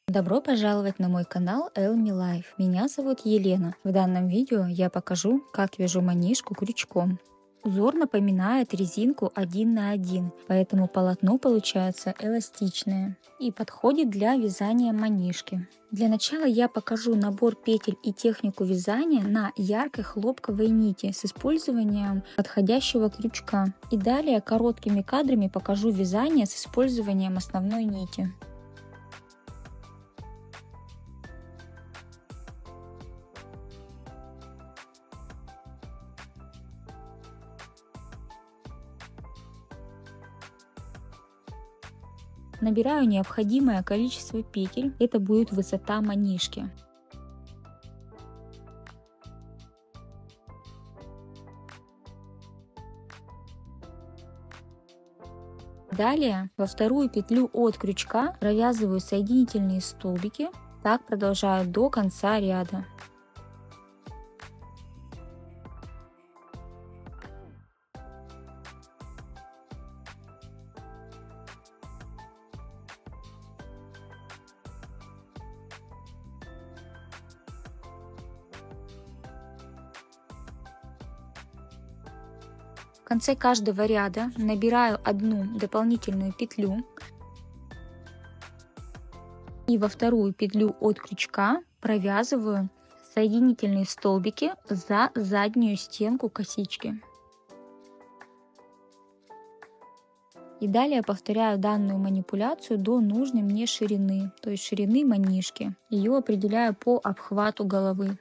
Добро пожаловать на мой канал ELMY Life. Меня зовут Елена. В данном видео я покажу, как вяжу манишку крючком. Узор напоминает резинку 1 на 1, поэтому полотно получается эластичное и подходит для вязания манишки. Для начала я покажу набор петель и технику вязания на яркой хлопковой нити с использованием подходящего крючка. И далее короткими кадрами покажу вязание с использованием основной нити. Набираю необходимое количество петель, это будет высота манишки. Далее во вторую петлю от крючка провязываю соединительные столбики, так продолжаю до конца ряда. В конце каждого ряда набираю одну дополнительную петлю и во вторую петлю от крючка провязываю соединительные столбики за заднюю стенку косички. И далее повторяю данную манипуляцию до нужной мне ширины, то есть ширины манишки. Ее определяю по обхвату головы.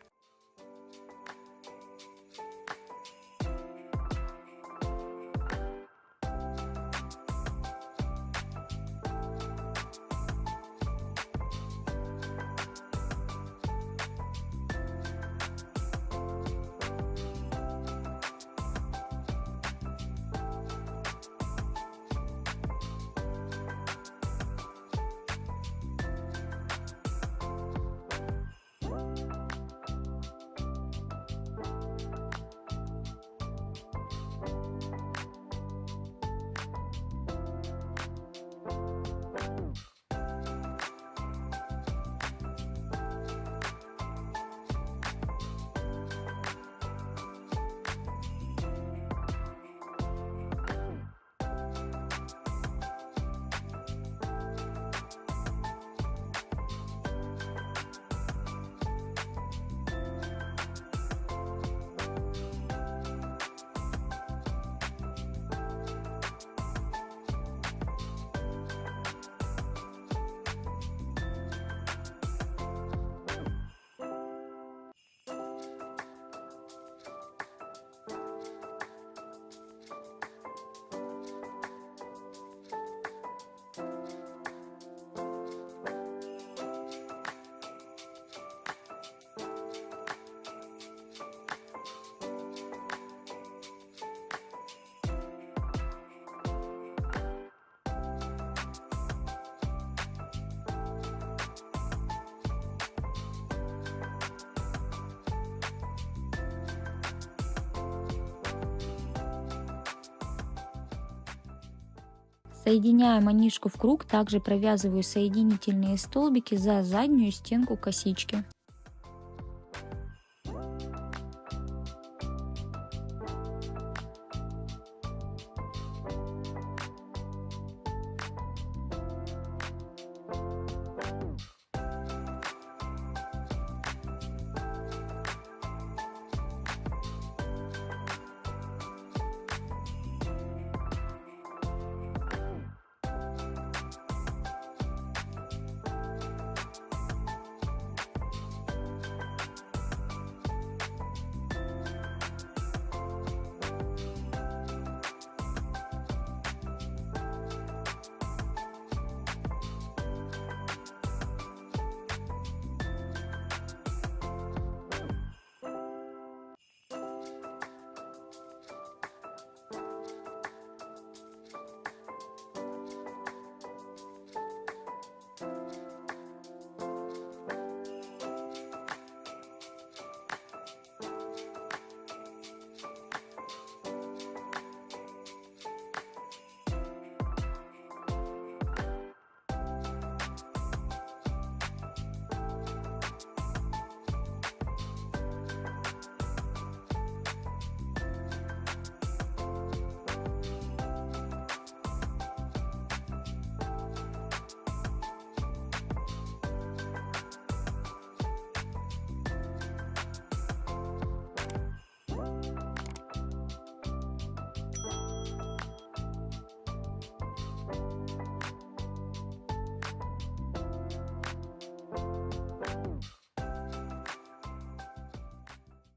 Соединяя манишку в круг, также провязываю соединительные столбики за заднюю стенку косички.